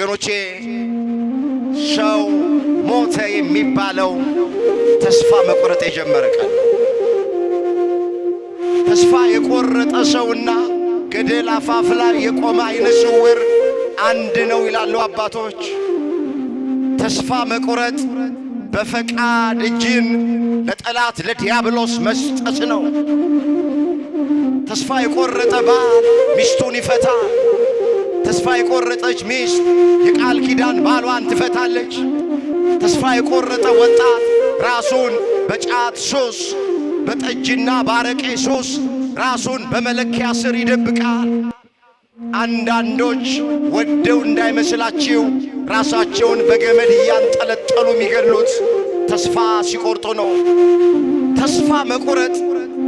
ወገኖቼ ሰው ሞተ የሚባለው ተስፋ መቁረጥ የጀመረ ቀን። ተስፋ የቆረጠ ሰውና ገደል አፋፍ ላይ የቆመ አይነ ስውር አንድ ነው ይላሉ አባቶች። ተስፋ መቁረጥ በፈቃድ እጅን ለጠላት ለዲያብሎስ መስጠት ነው። ተስፋ የቆረጠ ባል ሚስቱን ይፈታል። ተስፋ የቆረጠች ሚስት የቃል ኪዳን ባሏን ትፈታለች። ተስፋ የቆረጠ ወጣት ራሱን በጫት ሱስ፣ በጠጅና ባረቄ ሱስ ራሱን በመለኪያ ስር ይደብቃል። አንዳንዶች ወደው እንዳይመስላችሁ ራሳቸውን በገመድ እያንጠለጠሉ የሚገድሉት ተስፋ ሲቆርጡ ነው። ተስፋ መቁረጥ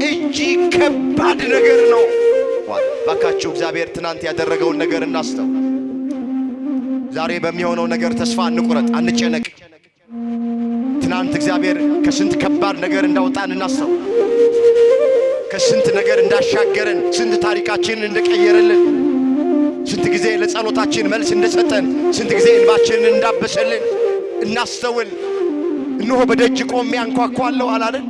እጅግ ከባድ ነገር ነው። ባካችሁ እግዚአብሔር ትናንት ያደረገውን ነገር እናስተው። ዛሬ በሚሆነው ነገር ተስፋ እንቁረጥ፣ አንጨነቅ። ትናንት እግዚአብሔር ከስንት ከባድ ነገር እንዳወጣን እናስተው። ከስንት ነገር እንዳሻገረን፣ ስንት ታሪካችንን እንደቀየረልን፣ ስንት ጊዜ ለጸሎታችን መልስ እንደሰጠን፣ ስንት ጊዜ እንባችንን እንዳበሰልን እናስተውል። እነሆ በደጅ ቆሜ አንኳኳለሁ አላለን?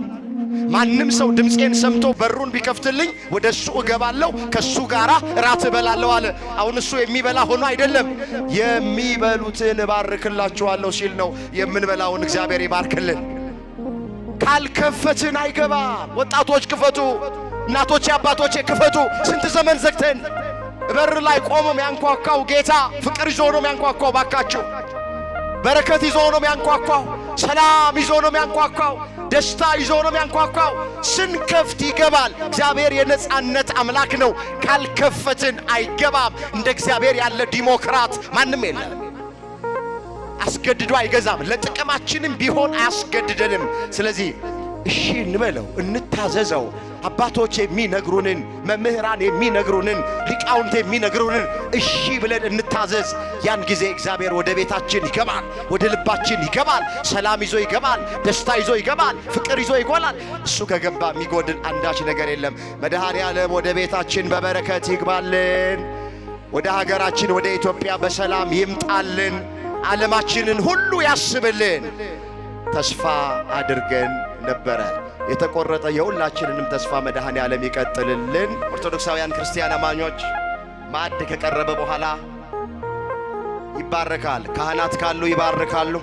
ማንም ሰው ድምፄን ሰምቶ በሩን ቢከፍትልኝ ወደ እሱ እገባለሁ፣ ከሱ ጋራ እራት እበላለሁ አለ። አሁን እሱ የሚበላ ሆኖ አይደለም፣ የሚበሉትን እባርክላችኋለሁ ሲል ነው። የምንበላውን እግዚአብሔር ይባርክልን። ካልከፈትን አይገባም። ወጣቶች ክፈቱ፣ እናቶቼ አባቶቼ ክፈቱ። ስንት ዘመን ዘግተን በር ላይ ቆሞ የሚያንኳኳው ጌታ ፍቅር ይዞ ነው የሚያንኳኳው። ባካችሁ በረከት ይዞ ነው የሚያንኳኳው። ሰላም ይዞ ነው የሚያንኳኳው። ደስታ ይዞ ነው የሚያንኳኳው። ስንከፍት ይገባል። እግዚአብሔር የነጻነት አምላክ ነው። ካልከፈትን አይገባም። እንደ እግዚአብሔር ያለ ዲሞክራት ማንም የለም። አስገድዶ አይገዛም። ለጥቅማችንም ቢሆን አያስገድደንም። ስለዚህ እሺ እንበለው፣ እንታዘዘው። አባቶች የሚነግሩንን፣ መምህራን የሚነግሩንን፣ ሊቃውንት የሚነግሩንን እሺ ብለን እንታዘዝ። ያን ጊዜ እግዚአብሔር ወደ ቤታችን ይገባል፣ ወደ ልባችን ይገባል። ሰላም ይዞ ይገባል፣ ደስታ ይዞ ይገባል፣ ፍቅር ይዞ ይጎላል። እሱ ከገባ የሚጎድል አንዳች ነገር የለም። መድኃኔ ዓለም ወደ ቤታችን በበረከት ይግባልን። ወደ ሀገራችን ወደ ኢትዮጵያ በሰላም ይምጣልን። ዓለማችንን ሁሉ ያስብልን። ተስፋ አድርገን ነበረ። የተቆረጠ የሁላችንንም ተስፋ መድኃኔ ዓለም ይቀጥልልን። ኦርቶዶክሳውያን ክርስቲያን አማኞች ማዕድ ከቀረበ በኋላ ይባረካል። ካህናት ካሉ ይባርካሉ።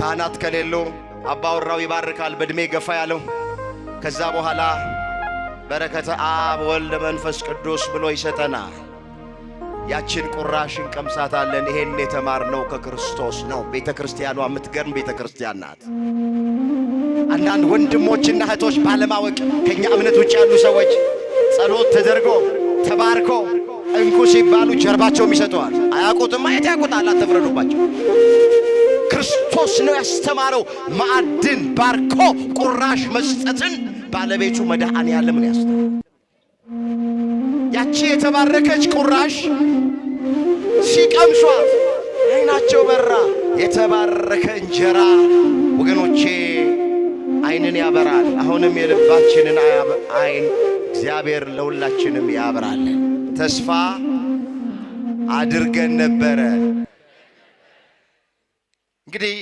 ካህናት ከሌሉ አባወራው ይባርካል፣ በእድሜ ገፋ ያለው። ከዛ በኋላ በረከተ አብ ወልድ መንፈስ ቅዱስ ብሎ ይሰጠናል። ያችን ቁራሽ እንቀምሳታለን። ይሄን የተማርነው ከክርስቶስ ነው። ቤተ ክርስቲያኗ የምትገርም ቤተ ክርስቲያን ናት። አንዳንድ ወንድሞችና እህቶች ባለማወቅ ከኛ እምነት ውጭ ያሉ ሰዎች ጸሎት ተደርጎ ተባርኮ እንኩ ሲባሉ ጀርባቸውም ይሰጠዋል። አያውቁትም። ማየት ያውቁታል። አትፍረዱባቸው። ክርስቶስ ነው ያስተማረው። ማዕድን ባርኮ ቁራሽ መስጠትን ባለቤቱ መድኃኔ ዓለምን ያስተማረው። ያቺ የተባረከች ቁራሽ ሲቀምሷት አይናቸው በራ። የተባረከ እንጀራ ወገኖቼ አይንን ያበራል። አሁንም የልባችንን አይን እግዚአብሔር ለሁላችንም ያበራልን። ተስፋ አድርገን ነበረ። እንግዲህ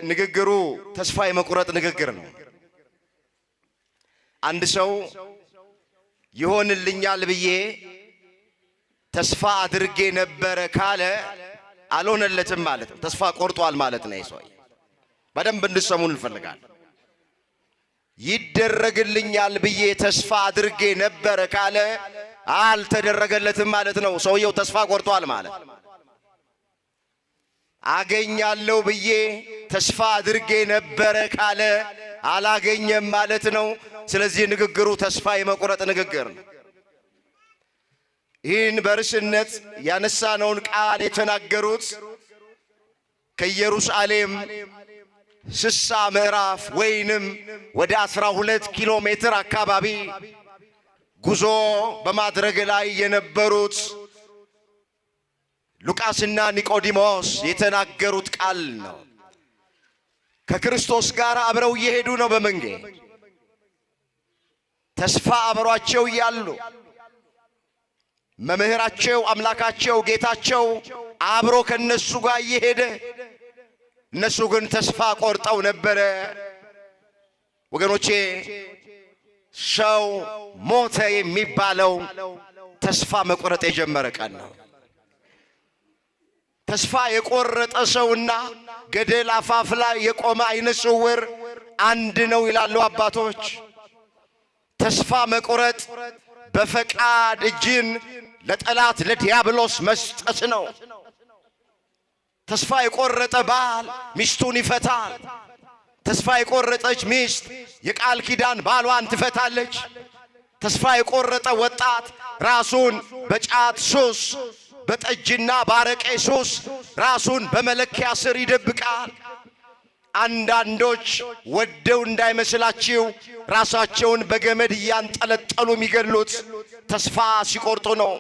ንግግሩ ተስፋ የመቁረጥ ንግግር ነው። አንድ ሰው ይሆንልኛል ብዬ ተስፋ አድርጌ ነበረ ካለ አልሆነለትም ማለት ነው። ተስፋ ቆርጧል ማለት ነው። ይሰው በደንብ እንድሰሙን እንፈልጋለን። ይደረግልኛል ብዬ ተስፋ አድርጌ ነበረ ካለ አልተደረገለትም ማለት ነው። ሰውየው ተስፋ ቆርጧል ማለት ነው። አገኛለሁ ብዬ ተስፋ አድርጌ ነበረ ካለ አላገኘም ማለት ነው። ስለዚህ ንግግሩ ተስፋ የመቁረጥ ንግግር ነው። ይህን በርስነት ያነሳነውን ቃል የተናገሩት ከኢየሩሳሌም 60 ምዕራፍ ወይንም ወደ 12 ኪሎ ሜትር አካባቢ ጉዞ በማድረግ ላይ የነበሩት ሉቃስና ኒቆዲሞስ የተናገሩት ቃል ነው። ከክርስቶስ ጋር አብረው እየሄዱ ነው በመንገድ ተስፋ አብሯቸው ያሉ መምህራቸው አምላካቸው ጌታቸው አብሮ ከነሱ ጋር እየሄደ እነሱ ግን ተስፋ ቆርጠው ነበረ። ወገኖቼ ሰው ሞተ የሚባለው ተስፋ መቁረጥ የጀመረ ቀን ነው። ተስፋ የቆረጠ ሰውና ገደል አፋፍ ላይ የቆመ አይነ ስውር አንድ ነው ይላሉ አባቶች። ተስፋ መቁረጥ በፈቃድ እጅን ለጠላት ለዲያብሎስ መስጠት ነው። ተስፋ የቆረጠ ባል ሚስቱን ይፈታል። ተስፋ የቆረጠች ሚስት የቃል ኪዳን ባሏን ትፈታለች። ተስፋ የቆረጠ ወጣት ራሱን በጫት ሱስ፣ በጠጅና ባረቄ ሱስ ራሱን በመለኪያ ስር ይደብቃል። አንዳንዶች ወደው እንዳይመስላችሁ ራሳቸውን በገመድ እያንጠለጠሉ የሚገድሉት ተስፋ ሲቆርጡ ነው።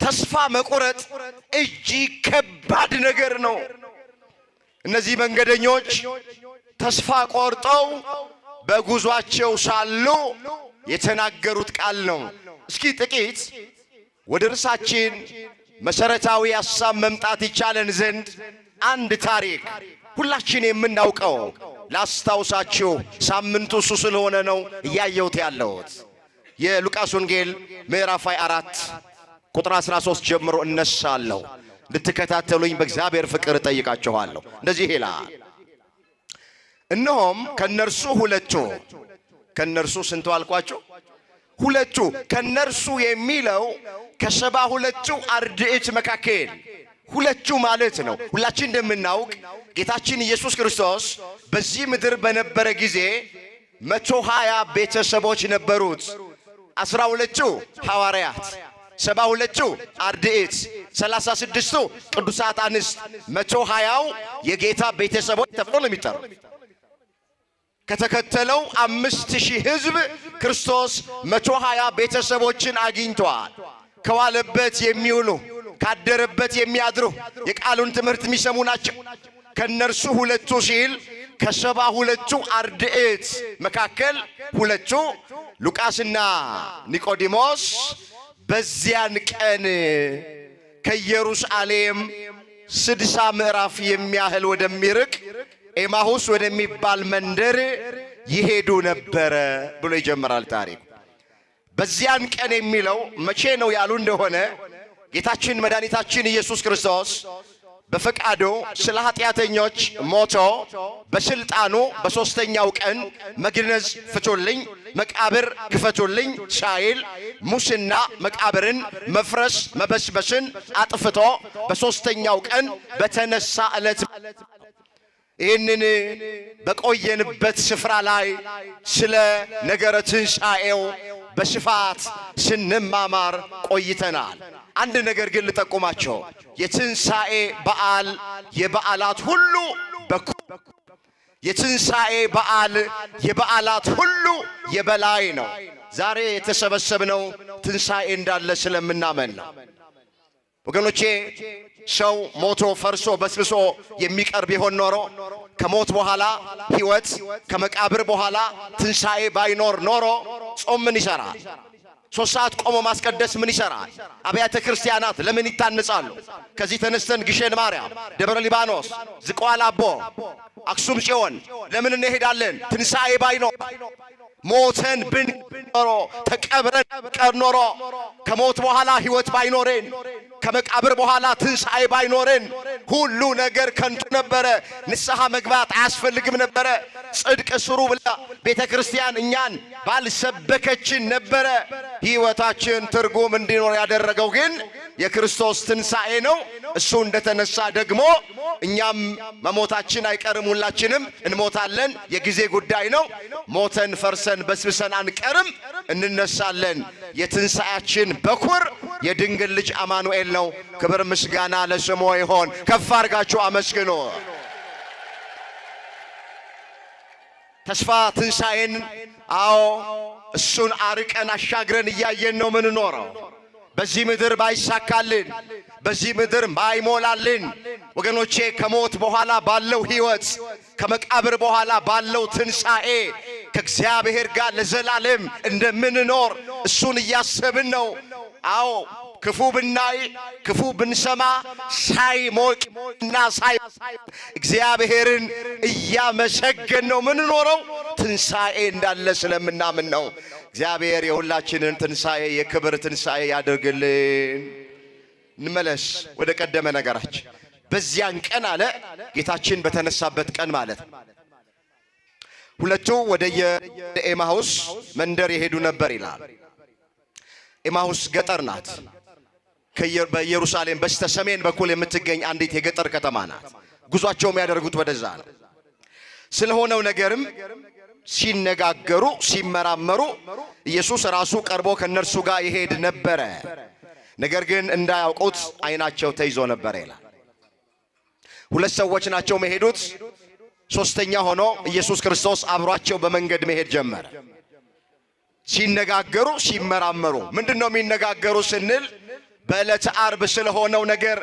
ተስፋ መቁረጥ እጅግ ከባድ ነገር ነው። እነዚህ መንገደኞች ተስፋ ቆርጠው በጉዟቸው ሳሉ የተናገሩት ቃል ነው። እስኪ ጥቂት ወደ ርዕሳችን መሰረታዊ ሐሳብ መምጣት ይቻለን ዘንድ አንድ ታሪክ ሁላችን የምናውቀው ላስታውሳችሁ። ሳምንቱ እሱ ስለሆነ ነው እያየሁት ያለሁት። የሉቃስ ወንጌል ምዕራፍ 24 ቁጥር 13 ጀምሮ እነሳለሁ። እንድትከታተሉኝ በእግዚአብሔር ፍቅር እጠይቃችኋለሁ። እንደዚህ ይላል፣ እነሆም ከነርሱ ሁለቱ። ከነርሱ ስንቱ አልኳቸው? ሁለቱ። ከነርሱ የሚለው ከ72ቱ አርድእት መካከል ሁለቱ ማለት ነው። ሁላችን እንደምናውቅ ጌታችን ኢየሱስ ክርስቶስ በዚህ ምድር በነበረ ጊዜ 120 ቤተሰቦች ነበሩት። 12ቱ ሐዋርያት፣ 72ቱ አርድእት፣ 36ቱ ቅዱሳት አንስት፣ 120ው የጌታ ቤተሰቦች ተብሎ ነው የሚጠሩት። ከተከተለው 5000 ሕዝብ ክርስቶስ 120 ቤተሰቦችን አግኝቷል። ከዋለበት የሚውሉ ካደረበት የሚያድሩ የቃሉን ትምህርት የሚሰሙ ናቸው። ከነርሱ ሁለቱ ሲል ከ72ቱ አርድእት መካከል ሁለቱ ሉቃስና ኒቆዲሞስ በዚያን ቀን ከኢየሩሳሌም 60 ምዕራፍ የሚያህል ወደሚርቅ ኤማሁስ ወደሚባል መንደር ይሄዱ ነበረ ብሎ ይጀምራል ታሪኩ። በዚያን ቀን የሚለው መቼ ነው ያሉ እንደሆነ ጌታችን መድኃኒታችን ኢየሱስ ክርስቶስ በፈቃዱ ስለ ኃጢአተኞች ሞቶ በስልጣኑ በሦስተኛው ቀን መግነዝ ፍቱልኝ፣ መቃብር ክፈቱልኝ ሳይል ሙስና መቃብርን መፍረስ መበስበስን አጥፍቶ በሦስተኛው ቀን በተነሳ ዕለት ይህንን በቆየንበት ስፍራ ላይ ስለ ነገረ ትንሣኤው በስፋት ስንማማር ቆይተናል። አንድ ነገር ግን ልጠቁማቸው። የትንሣኤ በዓል የበዓላት ሁሉ በኩር፣ የትንሣኤ በዓል የበዓላት ሁሉ የበላይ ነው። ዛሬ የተሰበሰብነው ትንሣኤ እንዳለ ስለምናመን ነው። ወገኖቼ ሰው ሞቶ ፈርሶ በስብሶ የሚቀር ቢሆን ኖሮ ከሞት በኋላ ሕይወት ከመቃብር በኋላ ትንሣኤ ባይኖር ኖሮ ጾም ምን ይሠራል? 3 ሰዓት ቆሞ ማስቀደስ ምን ይሠራል? አብያተ ክርስቲያናት ለምን ይታነጻሉ? ከዚህ ተነስተን ግሸን ማርያም፣ ደብረ ሊባኖስ፣ ዝቋላ አቦ፣ አክሱም ጽዮን ለምን እንሄዳለን? ትንሣኤ ባይኖር ሞተን ብንኖሮ ተቀብረን ቀር ኖሮ ከሞት በኋላ ሕይወት ባይኖረን ከመቃብር በኋላ ትንሣኤ ባይኖረን ሁሉ ነገር ከንቱ ነበረ። ንስሐ መግባት አያስፈልግም ነበረ። ጽድቅ ስሩ ብላ ቤተ ክርስቲያን እኛን ባልሰበከችን ነበረ። ሕይወታችን ትርጉም እንዲኖር ያደረገው ግን የክርስቶስ ትንሣኤ ነው። እሱ እንደተነሳ ደግሞ እኛም መሞታችን አይቀርም። ሁላችንም እንሞታለን። የጊዜ ጉዳይ ነው። ሞተን ፈርሰን በስብሰን አንቀርም፣ እንነሳለን። የትንሣኤያችን በኩር የድንግል ልጅ አማኑኤል ነው። ክብር ምስጋና ለስሙ ይሆን። ከፍ አድርጋችሁ አመስግኑ። ተስፋ ትንሣኤን አዎ እሱን አርቀን አሻግረን እያየን ነው ምንኖረው። በዚህ ምድር ባይሳካልን፣ በዚህ ምድር ባይሞላልን ወገኖቼ ከሞት በኋላ ባለው ሕይወት ከመቃብር በኋላ ባለው ትንሣኤ ከእግዚአብሔር ጋር ለዘላለም እንደምንኖር እሱን እያሰብን ነው። አዎ ክፉ ብናይ ክፉ ብንሰማ ሳይሞቅና እግዚአብሔርን እያመሰገን ነው ምን ኖረው ትንሣኤ እንዳለ ስለምናምን ነው። እግዚአብሔር የሁላችንን ትንሣኤ የክብር ትንሣኤ ያድርግልን። እንመለስ ወደ ቀደመ ነገራችን። በዚያን ቀን አለ ጌታችን በተነሳበት ቀን ማለት ሁለቱ ወደ ኤማሁስ መንደር የሄዱ ነበር ይላል። ኤማሁስ ገጠር ናት። በኢየሩሳሌም በስተ ሰሜን በኩል የምትገኝ አንዲት የገጠር ከተማ ናት። ጉዟቸውም ያደርጉት ወደዛ ነው። ስለሆነው ነገርም ሲነጋገሩ ሲመራመሩ ኢየሱስ ራሱ ቀርቦ ከነርሱ ጋር ይሄድ ነበረ። ነገር ግን እንዳያውቁት ዓይናቸው ተይዞ ነበር ይላል። ሁለት ሰዎች ናቸው መሄዱት። ሶስተኛ ሆኖ ኢየሱስ ክርስቶስ አብሯቸው በመንገድ መሄድ ጀመረ። ሲነጋገሩ ሲመራመሩ ምንድነው የሚነጋገሩ ስንል በዕለተ ዓርብ ስለሆነው ነገር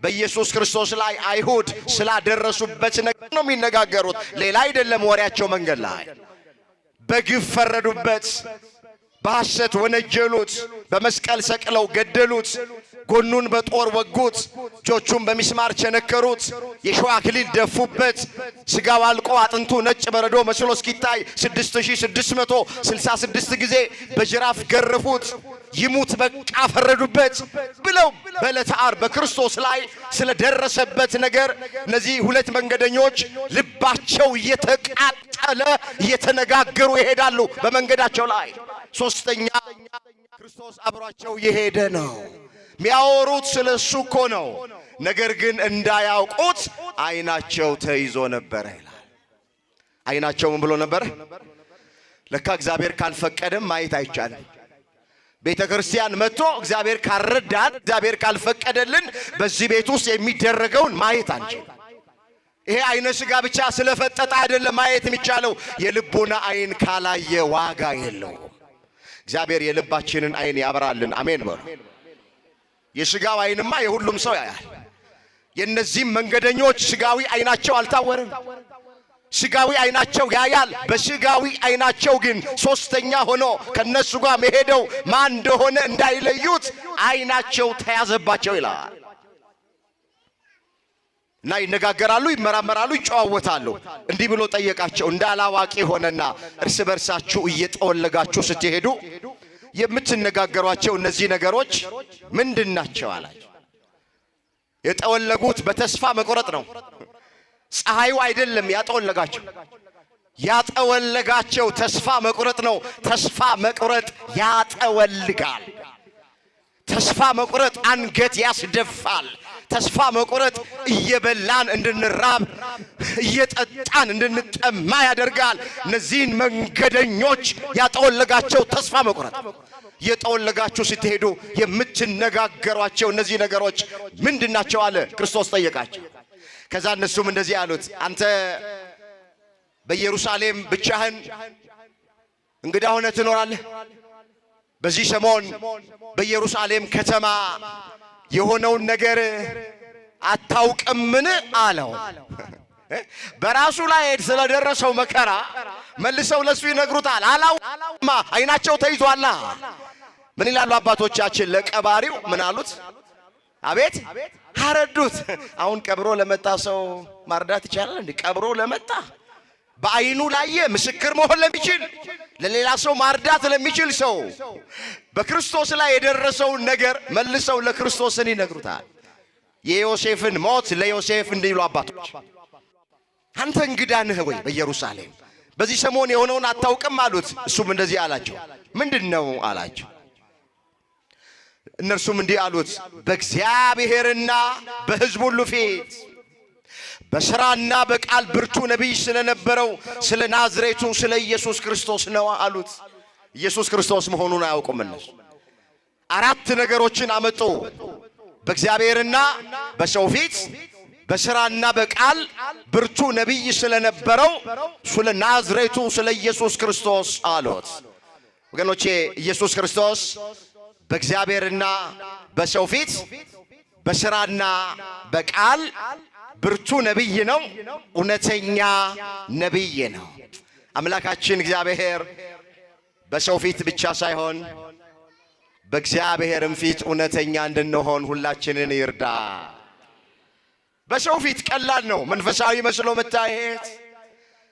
በኢየሱስ ክርስቶስ ላይ አይሁድ ስላደረሱበት ነገር ነው የሚነጋገሩት። ሌላ አይደለም ወሬያቸው። መንገድ ላይ በግፍ ፈረዱበት፣ በሐሰት ወነጀሉት፣ በመስቀል ሰቅለው ገደሉት፣ ጎኑን በጦር ወጉት፣ እጆቹን በሚስማር ቸነከሩት፣ የሾህ አክሊል ደፉበት፣ ስጋው አልቆ አጥንቱ ነጭ በረዶ መስሎ እስኪታይ 6666 ጊዜ በጅራፍ ገረፉት፣ ይሙት በቃ ፈረዱበት ብለው በዕለተ ዓርብ በክርስቶስ ላይ ስለደረሰበት ነገር እነዚህ ሁለት መንገደኞች ልባቸው እየተቃጠለ እየተነጋገሩ ይሄዳሉ በመንገዳቸው ላይ። ሶስተኛ ክርስቶስ አብሯቸው የሄደ ነው። ሚያወሩት ስለሱ እኮ ነው። ነገር ግን እንዳያውቁት ዓይናቸው ተይዞ ነበር ይላል። ዓይናቸው ምን ብሎ ነበር? ለካ እግዚአብሔር ካልፈቀደም ማየት አይቻልም። ቤተ ክርስቲያን መጥቶ እግዚአብሔር ካልረዳን እግዚአብሔር ካልፈቀደልን በዚህ ቤት ውስጥ የሚደረገውን ማየት አንችልም። ይሄ አይነ ሥጋ ብቻ ስለፈጠጠ አይደለም ማየት የሚቻለው። የልቦና ዓይን ካላየ ዋጋ የለውም። እግዚአብሔር የልባችንን ዓይን ያበራልን። አሜን በሉ። የሥጋው ዓይንማ የሁሉም ሰው ያያል። የእነዚህም መንገደኞች ሥጋዊ ዓይናቸው አልታወረም። ሥጋዊ ዓይናቸው ያያል። በሥጋዊ ዓይናቸው ግን ሶስተኛ ሆኖ ከነሱ ጋር መሄደው ማን እንደሆነ እንዳይለዩት ዓይናቸው ተያዘባቸው ይላል። እና ይነጋገራሉ፣ ይመራመራሉ፣ ይጨዋወታሉ። እንዲህ ብሎ ጠየቃቸው። እንዳላዋቂ ሆነና እርስ በርሳችሁ እየጠወለጋችሁ ስትሄዱ የምትነጋገሯቸው እነዚህ ነገሮች ምንድናቸው አላቸው። የጠወለጉት በተስፋ መቁረጥ ነው። ፀሐዩ አይደለም ያጠወለጋቸው፣ ያጠወለጋቸው ተስፋ መቁረጥ ነው። ተስፋ መቁረጥ ያጠወልጋል። ተስፋ መቁረጥ አንገት ያስደፋል። ተስፋ መቁረጥ እየበላን እንድንራብ እየጠጣን እንድንጠማ ያደርጋል። እነዚህን መንገደኞች ያጠወለጋቸው ተስፋ መቁረጥ። የጠወለጋችሁ ስትሄዱ የምትነጋገሯቸው እነዚህ ነገሮች ምንድናቸው አለ ክርስቶስ ጠየቃቸው። ከዛ እነሱም እንደዚህ አሉት፣ አንተ በኢየሩሳሌም ብቻህን እንግዳ ሆነህ ትኖራለህ? በዚህ ሰሞን በኢየሩሳሌም ከተማ የሆነውን ነገር አታውቅምን አለው። በራሱ ላይ ስለደረሰው መከራ መልሰው ለሱ ይነግሩታል። አላውቅማ፣ ዓይናቸው ተይዟላ። ምን ይላሉ አባቶቻችን? ለቀባሪው ምን አሉት? አቤት አረዱት። አሁን ቀብሮ ለመጣ ሰው ማርዳት ይቻላል እንዴ? ቀብሮ ለመጣ በዓይኑ ላየ ምስክር መሆን ለሚችል ለሌላ ሰው ማርዳት ለሚችል ሰው በክርስቶስ ላይ የደረሰውን ነገር መልሰው ለክርስቶስን ይነግሩታል። የዮሴፍን ሞት ለዮሴፍ እንዲሉ አባቶች፣ አንተ እንግዳ ነህ ወይ በኢየሩሳሌም? በዚህ ሰሞን የሆነውን አታውቅም አሉት። እሱም እንደዚህ አላቸው። ምንድነው አላቸው። እነርሱም እንዲህ አሉት፣ በእግዚአብሔርና በሕዝቡ ሁሉ ፊት በሥራና በቃል ብርቱ ነቢይ ስለነበረው ስለ ናዝሬቱ ስለ ኢየሱስ ክርስቶስ ነው አሉት። ኢየሱስ ክርስቶስ መሆኑን አያውቁም እነሱ። አራት ነገሮችን አመጡ። በእግዚአብሔርና በሰው ፊት በሥራና በቃል ብርቱ ነቢይ ስለነበረው ስለ ናዝሬቱ ስለ ኢየሱስ ክርስቶስ አሉት። ወገኖቼ ኢየሱስ ክርስቶስ በእግዚአብሔርና በሰው ፊት በሥራና በቃል ብርቱ ነቢይ ነው። እውነተኛ ነቢይ ነው። አምላካችን እግዚአብሔር በሰው ፊት ብቻ ሳይሆን በእግዚአብሔርም ፊት እውነተኛ እንድንሆን ሁላችንን ይርዳ። በሰው ፊት ቀላል ነው መንፈሳዊ መስሎ መታየት፣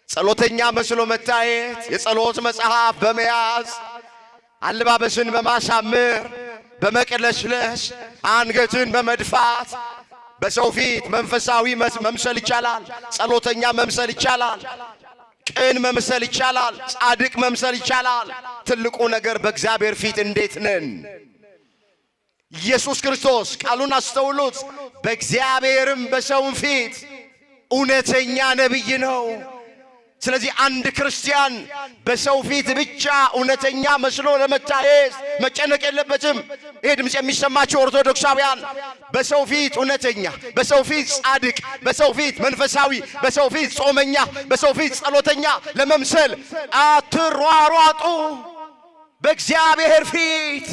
ጸሎተኛ መስሎ መታየት፣ የጸሎት መጽሐፍ በመያዝ አለባበስን በማሳመር በመቅለስለስ አንገትን በመድፋት በሰው ፊት መንፈሳዊ መምሰል ይቻላል። ጸሎተኛ መምሰል ይቻላል። ቅን መምሰል ይቻላል። ጻድቅ መምሰል ይቻላል። ትልቁ ነገር በእግዚአብሔር ፊት እንዴት ነን? ኢየሱስ ክርስቶስ ቃሉን አስተውሉት፣ በእግዚአብሔርም በሰውም ፊት እውነተኛ ነቢይ ነው። ስለዚህ አንድ ክርስቲያን በሰው ፊት ብቻ እውነተኛ መስሎ ለመታየት መጨነቅ የለበትም። ይሄ ድምፅ የሚሰማቸው ኦርቶዶክሳውያን በሰው ፊት እውነተኛ፣ በሰው ፊት ጻድቅ፣ በሰው ፊት መንፈሳዊ፣ በሰው ፊት ጾመኛ፣ በሰው ፊት ጸሎተኛ ለመምሰል አትሯሯጡ። በእግዚአብሔር ፊት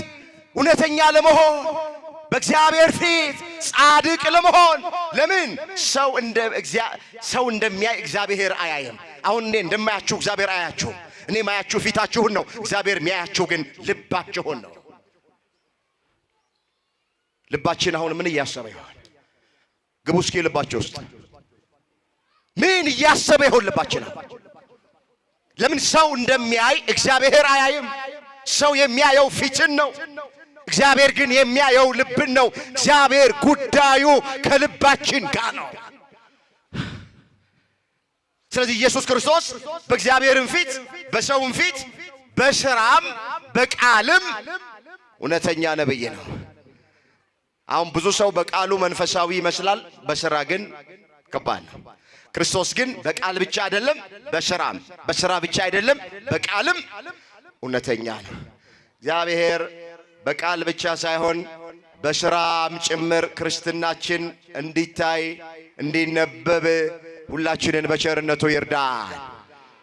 እውነተኛ ለመሆን፣ በእግዚአብሔር ፊት ጻድቅ ለመሆን። ለምን? ሰው እንደሚያይ እግዚአብሔር አያየም። አሁን እኔ እንደማያችሁ እግዚአብሔር አያችሁ። እኔ ማያችሁ ፊታችሁን ነው፣ እግዚአብሔር የሚያያችሁ ግን ልባችሁን ነው። ልባችን አሁን ምን እያሰበ ይሆን? ግቡ እስኪ ልባችሁ ውስጥ ምን እያሰበ ይሆን ልባችን? ለምን? ሰው እንደሚያይ እግዚአብሔር አያይም። ሰው የሚያየው ፊትን ነው፣ እግዚአብሔር ግን የሚያየው ልብን ነው። እግዚአብሔር ጉዳዩ ከልባችን ጋር ነው። ስለዚህ ኢየሱስ ክርስቶስ በእግዚአብሔርም ፊት በሰውም ፊት በሥራም በቃልም እውነተኛ ነቢይ ነው። አሁን ብዙ ሰው በቃሉ መንፈሳዊ ይመስላል፣ በሥራ ግን ከባድ ነው። ክርስቶስ ግን በቃል ብቻ አይደለም፣ በሥራ ብቻ አይደለም፣ በቃልም እውነተኛ ነው። እግዚአብሔር በቃል ብቻ ሳይሆን በሥራም ጭምር ክርስትናችን እንዲታይ እንዲነበብ ሁላችንን በቸርነቱ ይርዳል።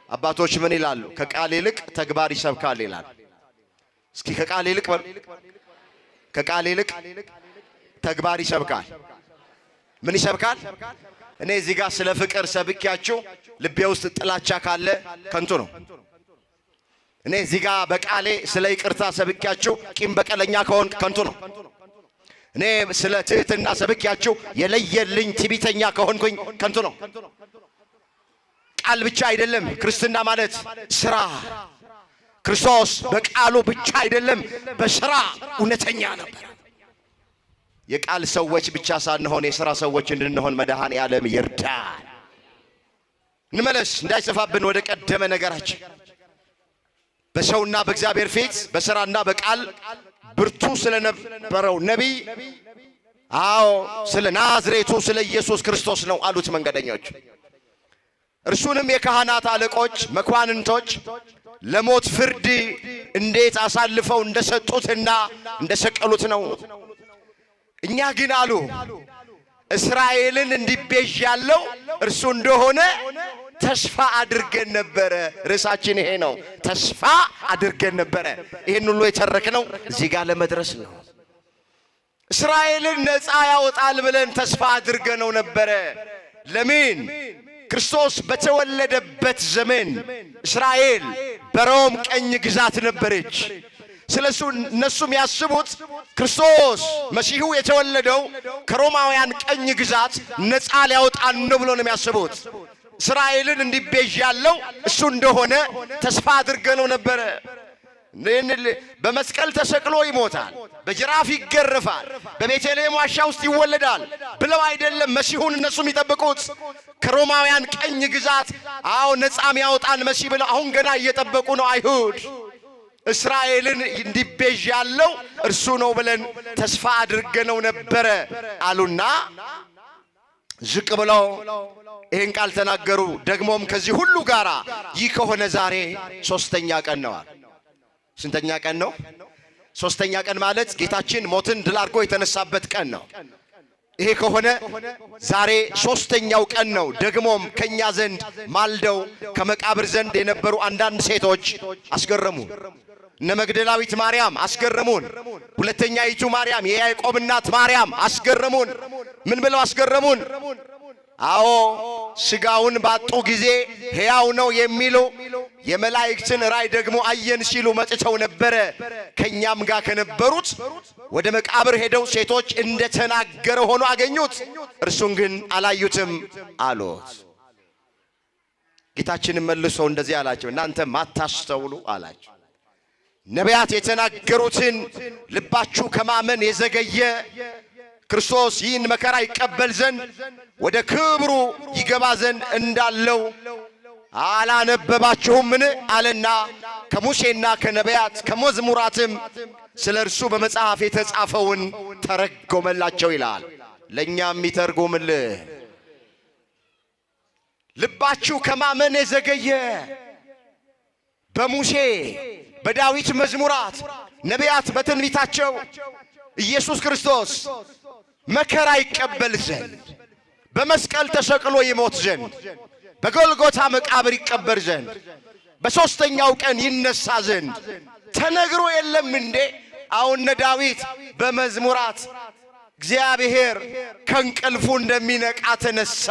አባቶች ምን ይላሉ? ከቃል ይልቅ ተግባር ይሰብካል ይላል። እስኪ ከቃል ይልቅ ተግባር ይሰብካል። ምን ይሰብካል? እኔ እዚህ ጋር ስለ ፍቅር ሰብኪያችሁ ልቤ ውስጥ ጥላቻ ካለ ከንቱ ነው። እኔ እዚህ ጋር በቃሌ ስለ ይቅርታ ሰብኪያችሁ ቂም በቀለኛ ከሆን ከንቱ ነው። እኔ ስለ ትህትና ሰብኪያችሁ የለየልኝ ትዕቢተኛ ከሆንኩኝ ከንቱ ነው። ቃል ብቻ አይደለም ክርስትና ማለት ሥራ። ክርስቶስ በቃሉ ብቻ አይደለም በሥራ እውነተኛ ነበር። የቃል ሰዎች ብቻ ሳንሆን የሥራ ሰዎች እንድንሆን መድኃኔዓለም ይርዳን። እንመለስ እንዳይሰፋብን ወደ ቀደመ ነገራችን። በሰውና በእግዚአብሔር ፊት በሥራና በቃል ብርቱ ስለነበረው ነቢይ፣ አዎ ስለ ናዝሬቱ ስለ ኢየሱስ ክርስቶስ ነው አሉት መንገደኞች። እርሱንም የካህናት አለቆች መኳንንቶች ለሞት ፍርድ እንዴት አሳልፈው እንደሰጡትና እንደሰቀሉት ነው። እኛ ግን አሉ እስራኤልን እንዲቤዥ ያለው እርሱ እንደሆነ ተስፋ አድርገን ነበረ። ርዕሳችን ይሄ ነው፣ ተስፋ አድርገን ነበረ። ይህን ሁሉ የተረክነው እዚህ ጋር ለመድረስ ነው። እስራኤልን ነፃ ያወጣል ብለን ተስፋ አድርገነው ነበረ። ለምን? ክርስቶስ በተወለደበት ዘመን እስራኤል በሮም ቀኝ ግዛት ነበረች። ስለሱ እነሱም ያስቡት ክርስቶስ መሲሁ የተወለደው ከሮማውያን ቀኝ ግዛት ነፃ ሊያወጣን ነው ብሎ ነው የሚያስቡት። እስራኤልን እንዲቤዥ ያለው እሱ እንደሆነ ተስፋ አድርገነው ነበረ። በመስቀል ተሰቅሎ ይሞታል፣ በጅራፍ ይገረፋል፣ በቤተልሔም ዋሻ ውስጥ ይወለዳል ብለው አይደለም መሲሁን እነሱ የሚጠብቁት። ከሮማውያን ቀኝ ግዛት አዎ ነፃ የሚያወጣን መሲህ ብለው አሁን ገና እየጠበቁ ነው አይሁድ። እስራኤልን እንዲቤዥ ያለው እርሱ ነው ብለን ተስፋ አድርገነው ነበረ አሉና ዝቅ ብለው ይህን ቃል ተናገሩ። ደግሞም ከዚህ ሁሉ ጋር ይህ ከሆነ ዛሬ ሦስተኛ ቀን ነው። ስንተኛ ቀን ነው? ሦስተኛ ቀን ማለት ጌታችን ሞትን ድል አድርጎ የተነሳበት ቀን ነው። ይሄ ከሆነ ዛሬ ሦስተኛው ቀን ነው። ደግሞም ከኛ ዘንድ ማልደው ከመቃብር ዘንድ የነበሩ አንዳንድ ሴቶች አስገረሙን። እነ መግደላዊት ማርያም አስገረሙን። ሁለተኛይቱ ማርያም የያዕቆብ እናት ማርያም አስገረሙን። ምን ብለው አስገረሙን? አዎ ሥጋውን ባጡ ጊዜ ሕያው ነው የሚሉ የመላእክትን ራእይ ደግሞ አየን ሲሉ መጥተው ነበረ። ከኛም ጋር ከነበሩት ወደ መቃብር ሄደው ሴቶች እንደተናገረ ሆኖ አገኙት፣ እርሱን ግን አላዩትም አሉት። ጌታችንም መልሶ እንደዚህ አላቸው፣ እናንተ ማታስተውሉ አላቸው። ነቢያት የተናገሩትን ልባችሁ ከማመን የዘገየ ክርስቶስ ይህን መከራ ይቀበል ዘንድ ወደ ክብሩ ይገባ ዘንድ እንዳለው አላነበባችሁምን አለና ከሙሴና ከነቢያት ከመዝሙራትም ስለ እርሱ በመጽሐፍ የተጻፈውን ተረጎመላቸው ይላል። ለእኛም ይተርጎምልን። ልባችሁ ከማመን የዘገየ በሙሴ በዳዊት መዝሙራት ነቢያት በትንቢታቸው ኢየሱስ ክርስቶስ መከራ ይቀበል ዘንድ በመስቀል ተሰቅሎ ይሞት ዘንድ በጎልጎታ መቃብር ይቀበር ዘንድ በሦስተኛው ቀን ይነሳ ዘንድ ተነግሮ የለም እንዴ? አሁን ዳዊት በመዝሙራት እግዚአብሔር ከእንቅልፉ እንደሚነቃ ተነሳ፣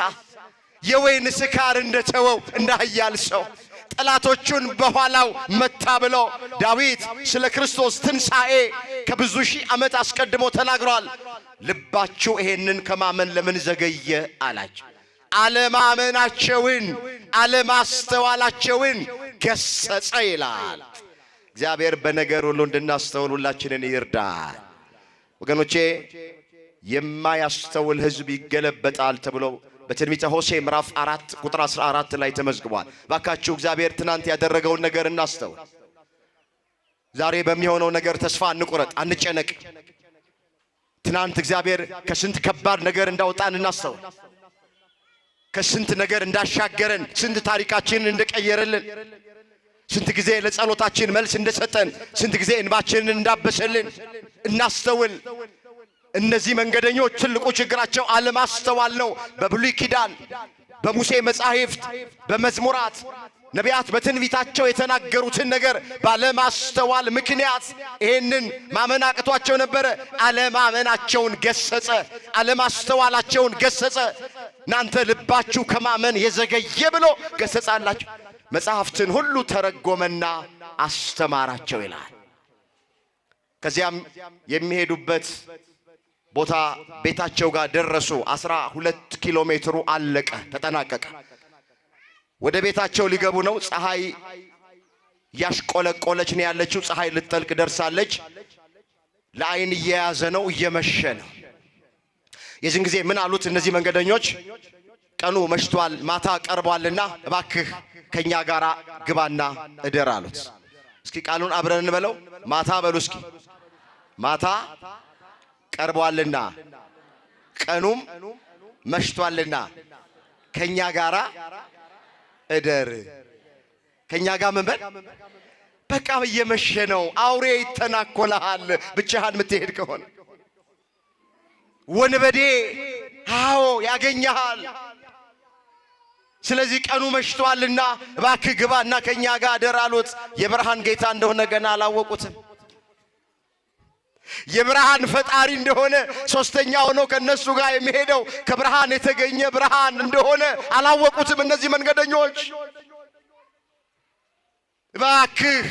የወይን ስካር እንደተወው እንደ ኃያል ሰው ጠላቶቹን በኋላው መታ ብሎ ዳዊት ስለ ክርስቶስ ትንሣኤ ከብዙ ሺህ ዓመት አስቀድሞ ተናግሯል። ልባችሁ ይሄንን ከማመን ለምን ዘገየ አላቸው። አለማመናቸውን አለማስተዋላቸውን ገሰጸ ይላል። እግዚአብሔር በነገር ሁሉ እንድናስተውል ሁላችንን ይርዳል። ወገኖቼ የማያስተውል ሕዝብ ይገለበጣል ተብሎ በትንቢተ ሆሴዕ ምዕራፍ 4 ቁጥር 14 ላይ ተመዝግቧል። ባካችሁ እግዚአብሔር ትናንት ያደረገውን ነገር እናስተውል። ዛሬ በሚሆነው ነገር ተስፋ አንቁረጥ፣ አንጨነቅ። ትናንት እግዚአብሔር ከስንት ከባድ ነገር እንዳወጣን እናስተውል። ከስንት ነገር እንዳሻገረን፣ ስንት ታሪካችንን እንደቀየረልን፣ ስንት ጊዜ ለጸሎታችን መልስ እንደሰጠን፣ ስንት ጊዜ እንባችንን እንዳበሰልን እናስተውል። እነዚህ መንገደኞች ትልቁ ችግራቸው አለማስተዋል ነው። በብሉይ ኪዳን በሙሴ መጻሕፍት በመዝሙራት ነቢያት በትንቢታቸው የተናገሩትን ነገር ባለማስተዋል ምክንያት ይሄንን ማመን አቅቷቸው ነበረ። አለማመናቸውን ገሰጸ፣ አለማስተዋላቸውን ገሰጸ። እናንተ ልባችሁ ከማመን የዘገየ ብሎ ገሰጻላቸው። መጽሐፍትን ሁሉ ተረጎመና አስተማራቸው ይላል። ከዚያም የሚሄዱበት ቦታ ቤታቸው ጋር ደረሱ። 12 ኪሎ ሜትሩ አለቀ፣ ተጠናቀቀ። ወደ ቤታቸው ሊገቡ ነው። ፀሐይ ያሽቆለቆለች ነው ያለችው። ፀሐይ ልትጠልቅ ደርሳለች። ለዓይን እየያዘ ነው፣ እየመሸ ነው። የዚህን ጊዜ ምን አሉት እነዚህ መንገደኞች? ቀኑ መሽቷል፣ ማታ ቀርቧልና እባክህ ከኛ ጋር ግባና እደር አሉት። እስኪ ቃሉን አብረን እንበለው። ማታ በሉ እስኪ። ማታ ቀርቧልና ቀኑም መሽቷልና ከኛ ጋር እደር። ከኛ ጋር ምን በል? በቃ እየመሸ ነው። አውሬ ይተናኮልሃል ብቻህን የምትሄድ ከሆነ። ወንበዴ አዎ ያገኘሃል። ስለዚህ ቀኑ መሽቷልና እባክህ ግባና ከኛ ጋር እደር አሉት። የብርሃን ጌታ እንደሆነ ገና አላወቁትም። የብርሃን ፈጣሪ እንደሆነ ሶስተኛ ሆኖ ከነሱ ጋር የሚሄደው ከብርሃን የተገኘ ብርሃን እንደሆነ አላወቁትም እነዚህ መንገደኞች። እባክህ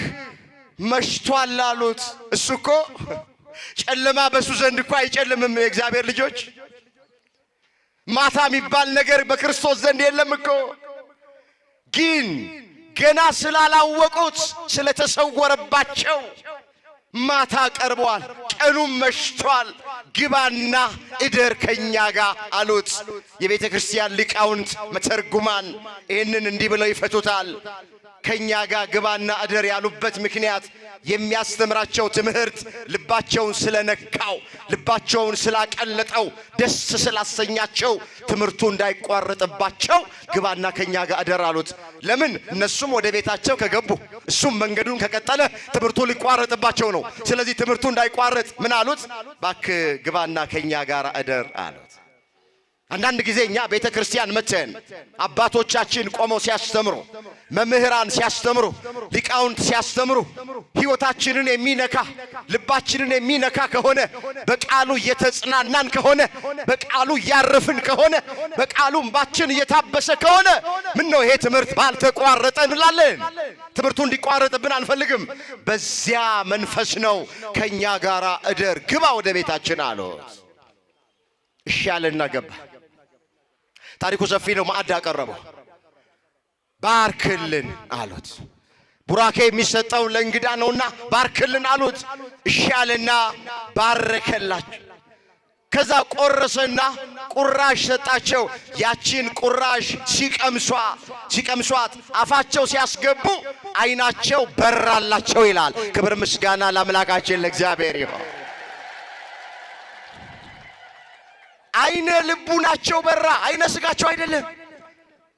መሽቷል አሉት። እሱ እኮ ጨለማ በሱ ዘንድ እኮ አይጨልምም። የእግዚአብሔር ልጆች ማታ የሚባል ነገር በክርስቶስ ዘንድ የለም እኮ። ግን ገና ስላላወቁት ስለተሰወረባቸው ማታ ቀርቧል፣ ቀኑም መሽቷል፣ ግባና እደር ከኛ ጋር አሉት። የቤተ ክርስቲያን ሊቃውንት መተርጉማን ይህንን እንዲህ ብለው ይፈቱታል። ከኛ ጋር ግባና እደር ያሉበት ምክንያት የሚያስተምራቸው ትምህርት ልባቸውን ስለነካው፣ ልባቸውን ስላቀለጠው፣ ደስ ስላሰኛቸው ትምህርቱ እንዳይቋረጥባቸው ግባና ከኛ ጋር እደር አሉት። ለምን? እነሱም ወደ ቤታቸው ከገቡ እሱም መንገዱን ከቀጠለ ትምህርቱ ሊቋረጥባቸው ነው። ስለዚህ ትምህርቱ እንዳይቋረጥ ምን አሉት? እባክህ ግባና ከኛ ጋር እደር አሉት። አንዳንድ ጊዜ እኛ ቤተ ክርስቲያን መተን አባቶቻችን ቆመው ሲያስተምሩ፣ መምህራን ሲያስተምሩ፣ ሊቃውንት ሲያስተምሩ ሕይወታችንን የሚነካ ልባችንን የሚነካ ከሆነ በቃሉ እየተጽናናን ከሆነ በቃሉ እያረፍን ከሆነ በቃሉ እንባችን እየታበሰ ከሆነ ምን ነው ይሄ ትምህርት ባልተቋረጠ እንላለን። ትምህርቱ እንዲቋረጥብን አንፈልግም። በዚያ መንፈስ ነው ከኛ ጋር እደር ግባ ወደ ቤታችን አሉት። እሺ አለና ገባ። ታሪኩ ሰፊ ነው። ማዕድ አቀረበው። ባርክልን አሉት። ቡራኬ የሚሰጠው ለእንግዳ ነውና ባርክልን አሉት። እሺ አለና ባረከላቸው። ከዛ ቆረሰና ቁራሽ ሰጣቸው። ያቺን ቁራሽ ሲቀምሷት አፋቸው ሲያስገቡ አይናቸው በራላቸው ይላል። ክብር ምስጋና ለአምላካችን ለእግዚአብሔር ይሁን። አይነ ልቡናቸው በራ፣ አይነ ስጋቸው አይደለም።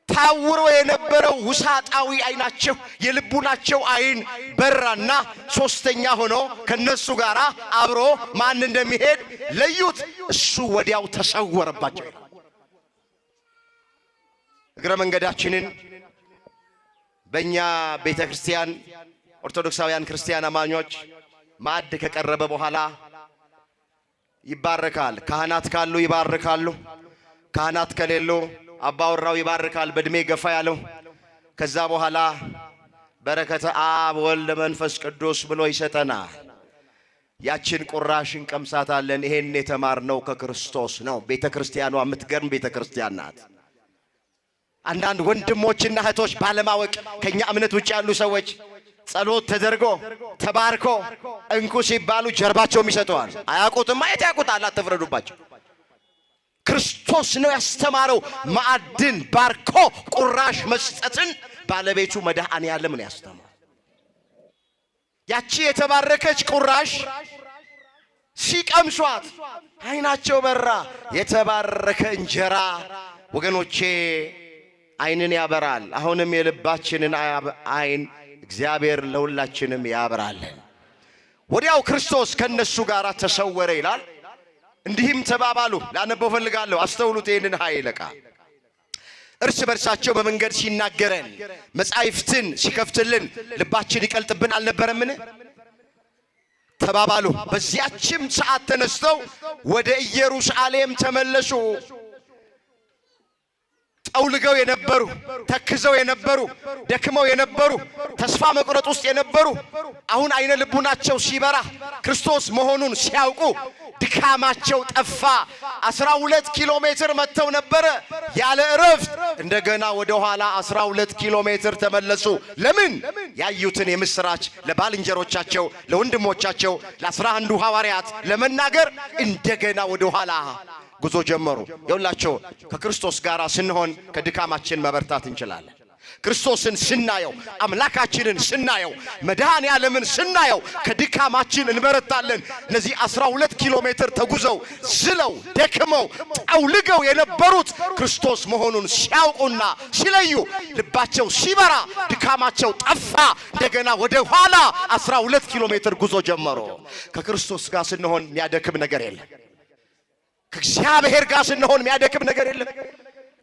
ታውሮ የነበረው ውሳጣዊ አይናቸው የልቡናቸው አይን በራና ሶስተኛ ሆኖ ከነሱ ጋር አብሮ ማን እንደሚሄድ ለዩት። እሱ ወዲያው ተሰወረባቸው። እግረ መንገዳችንን በእኛ ቤተ ክርስቲያን ኦርቶዶክሳውያን ክርስቲያን አማኞች ማዕድ ከቀረበ በኋላ ይባረካል። ካህናት ካሉ ይባርካሉ። ካህናት ከሌሉ አባወራው ይባርካል፣ በእድሜ ገፋ ያለው። ከዛ በኋላ በረከተ አብ ወልድ መንፈስ ቅዱስ ብሎ ይሰጠናል። ያችን ቁራሽ እንቀምሳታለን። ይሄን የተማርነው ከክርስቶስ ነው። ቤተ ክርስቲያኗ የምትገርም ቤተ ክርስቲያን ናት። አንዳንድ ወንድሞችና እህቶች ባለማወቅ ከኛ እምነት ውጭ ያሉ ሰዎች ጸሎት ተደርጎ ተባርኮ እንኩ ሲባሉ ጀርባቸውም ይሰጠዋል። አያውቁትም። ማየት ያውቁታል። አትፍረዱባቸው። ክርስቶስ ነው ያስተማረው። ማዕድን ባርኮ ቁራሽ መስጠትን ባለቤቱ መድኃኔ ዓለም ነው ያስተማረው። ያቺ የተባረከች ቁራሽ ሲቀምሷት አይናቸው በራ። የተባረከ እንጀራ ወገኖቼ አይንን ያበራል። አሁንም የልባችንን አይን እግዚአብሔር ለሁላችንም ያብራልን። ወዲያው ክርስቶስ ከነሱ ጋር ተሰወረ ይላል። እንዲህም ተባባሉ። ላነበው ፈልጋለሁ፣ አስተውሉት ይህንን ኃይለ ቃል። እርስ በርሳቸው በመንገድ ሲናገረን መጻሕፍትን ሲከፍትልን ልባችን ይቀልጥብን አልነበረምን? ተባባሉ። በዚያችም ሰዓት ተነስተው ወደ ኢየሩሳሌም ተመለሱ። ጠውልገው የነበሩ፣ ተክዘው የነበሩ፣ ደክመው የነበሩ፣ ተስፋ መቁረጥ ውስጥ የነበሩ አሁን አይነ ልቡናቸው ሲበራ ክርስቶስ መሆኑን ሲያውቁ ድካማቸው ጠፋ። 12 ኪሎ ሜትር መጥተው ነበረ ያለ እረፍት። እንደገና ወደ ኋላ 12 ኪሎ ሜትር ተመለሱ። ለምን? ያዩትን የምስራች ለባልንጀሮቻቸው፣ ለወንድሞቻቸው፣ ለ11 ሐዋርያት ለመናገር እንደገና ወደ ኋላ ጉዞ ጀመሩ። ይኸውላችሁ ከክርስቶስ ጋር ስንሆን ከድካማችን መበርታት እንችላለን። ክርስቶስን ስናየው፣ አምላካችንን ስናየው፣ መድኃኔ ዓለምን ስናየው ከድካማችን እንበረታለን። እነዚህ 12 ኪሎ ሜትር ተጉዘው ዝለው ደክመው ጠውልገው የነበሩት ክርስቶስ መሆኑን ሲያውቁና ሲለዩ ልባቸው ሲበራ ድካማቸው ጠፋ። እንደገና ወደ ኋላ 12 ኪሎ ሜትር ጉዞ ጀመሩ። ከክርስቶስ ጋር ስንሆን የሚያደክም ነገር የለም። ከእግዚአብሔር ጋር ስንሆን የሚያደክም ነገር የለም።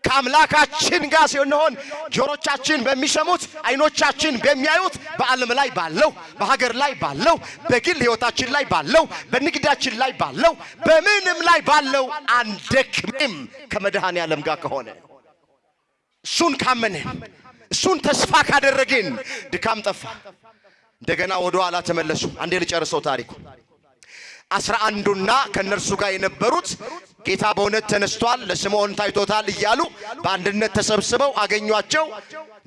ከአምላካችን ጋር ስንሆን ጆሮቻችን በሚሰሙት አይኖቻችን በሚያዩት በዓለም ላይ ባለው በሀገር ላይ ባለው በግል ሕይወታችን ላይ ባለው በንግዳችን ላይ ባለው በምንም ላይ ባለው አንደክምም። ከመድኃኔ ዓለም ጋር ከሆነ እሱን ካመንን እሱን ተስፋ ካደረግን ድካም ጠፋ። እንደገና ወደ ኋላ ተመለሱ። አንዴ ልጨርሰው ታሪኩ። 11ዱና ከነርሱ ጋር የነበሩት ጌታ በእውነት ተነስቷል፣ ለስምዖን ታይቶታል እያሉ በአንድነት ተሰብስበው አገኟቸው።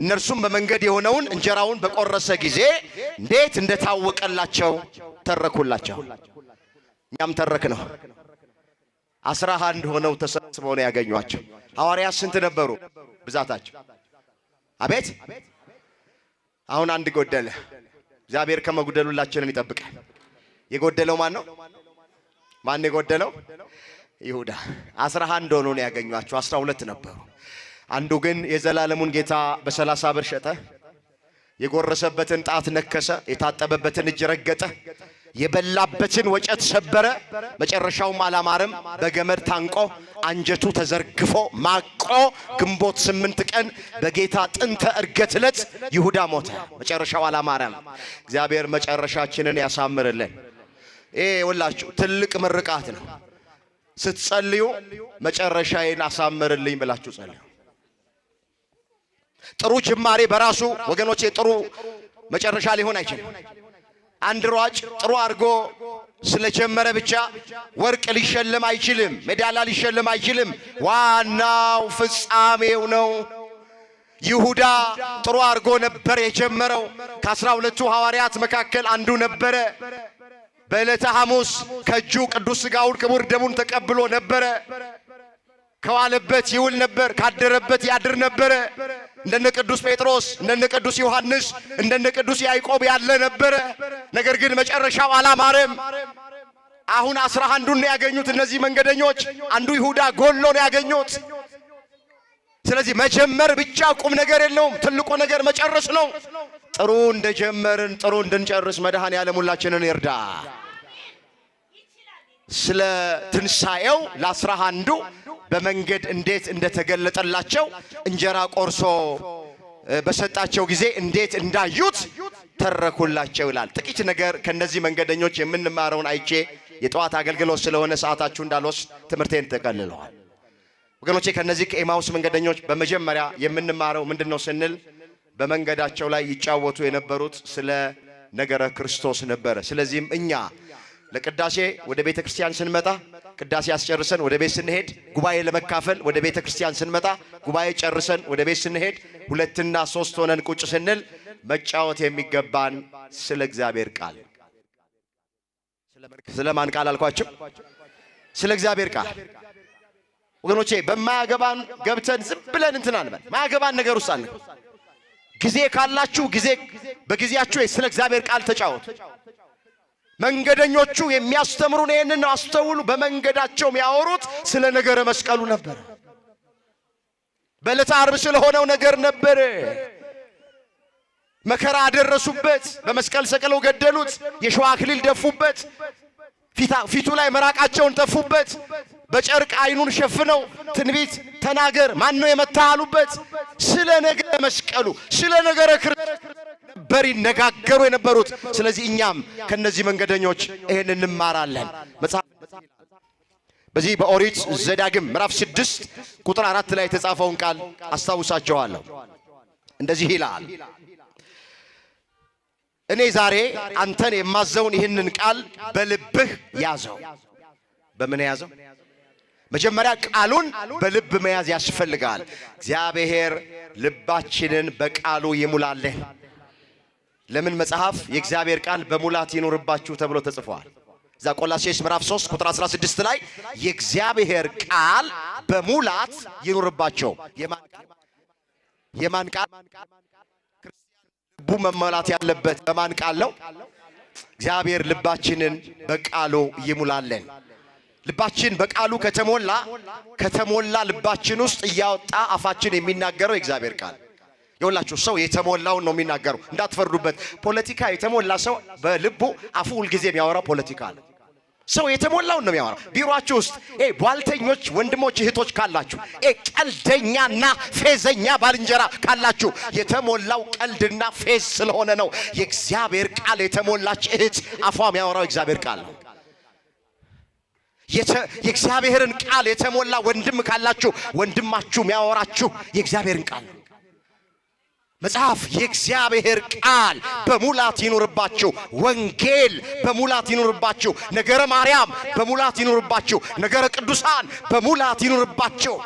እነርሱም በመንገድ የሆነውን እንጀራውን በቆረሰ ጊዜ እንዴት እንደታወቀላቸው ተረኩላቸው። እኛም ተረክ ነው። 11 ሆነው ተሰብስበው ነው ያገኟቸው። ሐዋርያት ስንት ነበሩ ብዛታቸው? አቤት! አሁን አንድ ጎደለ። እግዚአብሔር ከመጉደሉላችንን ይጠብቃል። የጎደለው ማን ነው? ማን የጎደለው? ይሁዳ። 11 ሆኖ ነው ያገኟቸው። 12 ነበሩ። አንዱ ግን የዘላለሙን ጌታ በ30 ብር ሸጠ። የጎረሰበትን ጣት ነከሰ። የታጠበበትን እጅ ረገጠ። የበላበትን ወጨት ሰበረ። መጨረሻውም አላማረም። በገመድ ታንቆ አንጀቱ ተዘርግፎ ማቆ ግንቦት 8 ቀን በጌታ ጥንተ ዕርገት ዕለት ይሁዳ ሞተ። መጨረሻው አላማረም። እግዚአብሔር መጨረሻችንን ያሳምርልን። ይሄ ወላችሁ ትልቅ ምርቃት ነው። ስትጸልዩ መጨረሻዬን አሳምርልኝ ብላችሁ ጸልዩ። ጥሩ ጅማሬ በራሱ ወገኖቼ ጥሩ መጨረሻ ሊሆን አይችልም። አንድ ሯጭ ጥሩ አድርጎ ስለጀመረ ብቻ ወርቅ ሊሸለም አይችልም፣ ሜዳሊያ ሊሸለም አይችልም። ዋናው ፍጻሜው ነው። ይሁዳ ጥሩ አድርጎ ነበር የጀመረው። ከ12ቱ ሐዋርያት መካከል አንዱ ነበረ። በዕለተ ሐሙስ ከእጁ ቅዱስ ሥጋውን ክቡር ደሙን ተቀብሎ ነበረ። ከዋለበት ይውል ነበር፣ ካደረበት ያድር ነበረ። እንደነ ቅዱስ ጴጥሮስ እንደነ ቅዱስ ዮሐንስ እንደነ ቅዱስ ያዕቆብ ያለ ነበረ። ነገር ግን መጨረሻው አላማረም። አሁን 11ዱን ነው ያገኙት እነዚህ መንገደኞች። አንዱ ይሁዳ ጎሎ ነው ያገኙት። ስለዚህ መጀመር ብቻ ቁም ነገር የለውም። ትልቁ ነገር መጨረስ ነው። ጥሩ እንደጀመርን ጥሩ እንድንጨርስ መድኃኔዓለም ሁላችንን ይርዳ። ስለ ትንሣኤው ለ11ዱ በመንገድ እንዴት እንደተገለጠላቸው እንጀራ ቆርሶ በሰጣቸው ጊዜ እንዴት እንዳዩት ተረኩላቸው ይላል። ጥቂት ነገር ከነዚህ መንገደኞች የምንማረውን አይቼ የጠዋት አገልግሎት ስለሆነ ሰዓታችሁ እንዳልወስድ ትምህርቴን ተቀልለዋል። ወገኖቼ ከነዚህ ከኤማውስ መንገደኞች በመጀመሪያ የምንማረው ምንድነው ስንል በመንገዳቸው ላይ ይጫወቱ የነበሩት ስለ ነገረ ክርስቶስ ነበረ። ስለዚህም እኛ ለቅዳሴ ወደ ቤተ ክርስቲያን ስንመጣ ቅዳሴ ያስጨርሰን ወደ ቤት ስንሄድ፣ ጉባኤ ለመካፈል ወደ ቤተ ክርስቲያን ስንመጣ፣ ጉባኤ ጨርሰን ወደ ቤት ስንሄድ፣ 2 እና 3 ሆነን ቁጭ ስንል መጫወት የሚገባን ስለ እግዚአብሔር ቃል። ስለማን ቃል አልኳችሁ? ስለ እግዚአብሔር ቃል። ወገኖቼ በማያገባን ገብተን ዝም ብለን እንትን አንበል። ማያገባን ነገር ውስጥ አንገባ። ጊዜ ካላችሁ በጊዜያችሁ ስለ እግዚአብሔር ቃል ተጫወቱ። መንገደኞቹ የሚያስተምሩን ይሄንን ነው። አስተውሉ። በመንገዳቸው የሚያወሩት ስለ ነገረ መስቀሉ ነበር። በዕለተ ዓርብ ስለሆነው ነገር ነበር። መከራ አደረሱበት። በመስቀል ሰቅለው ገደሉት። የሸዋ አክሊል ደፉበት። ፊቱ ላይ መራቃቸውን ተፉበት። በጨርቅ አይኑን ሸፍነው ትንቢት ተናገር ማን ነው የመታህ አሉበት። ስለ ነገረ መስቀሉ ስለ ነገረ ክርስቶስ ነበር ይነጋገሩ የነበሩት። ስለዚህ እኛም ከነዚህ መንገደኞች ይሄን እንማራለን። በዚህ በኦሪት ዘዳግም ምዕራፍ 6 ቁጥር 4 ላይ የተጻፈውን ቃል አስታውሳቸዋለሁ። እንደዚህ ይላል፣ እኔ ዛሬ አንተን የማዘውን ይህንን ቃል በልብህ ያዘው። በምን ያዘው? መጀመሪያ ቃሉን በልብ መያዝ ያስፈልጋል። እግዚአብሔር ልባችንን በቃሉ ይሙላልን። ለምን መጽሐፍ የእግዚአብሔር ቃል በሙላት ይኖርባችሁ ተብሎ ተጽፏል። እዛ ቆላስይስ ምዕራፍ 3 ቁጥር 16 ላይ የእግዚአብሔር ቃል በሙላት ይኖርባቸው። የማን ቃል? ልቡ መሞላት ያለበት በማን ቃል ነው? እግዚአብሔር ልባችንን በቃሉ ይሙላልን። ልባችን በቃሉ ከተሞላ ልባችን ውስጥ እያወጣ አፋችን የሚናገረው የእግዚአብሔር ቃል። የሁላችሁ ሰው የተሞላውን ነው የሚናገረው። እንዳትፈርዱበት። ፖለቲካ የተሞላ ሰው በልቡ አፉ ሁልጊዜ የሚያወራው ፖለቲካ ነው። ሰው የተሞላውን ነው የሚያወራው። ቢሮአችሁ ውስጥ ቧልተኞች ወንድሞች እህቶች ካላችሁ፣ ቀልደኛና ፌዘኛ ባልንጀራ ካላችሁ የተሞላው ቀልድና ፌዝ ስለሆነ ነው። የእግዚአብሔር ቃል የተሞላች እህት አፏ የሚያወራው የእግዚአብሔር ቃል ነው። የእግዚአብሔርን ቃል የተሞላ ወንድም ካላችሁ ወንድማችሁ የሚያወራችሁ የእግዚአብሔርን ቃል ነው። መጽሐፍ የእግዚአብሔር ቃል በሙላት ይኖርባችሁ፣ ወንጌል በሙላት ይኖርባችሁ፣ ነገረ ማርያም በሙላት ይኖርባችሁ፣ ነገረ ቅዱሳን በሙላት ይኖርባችሁ።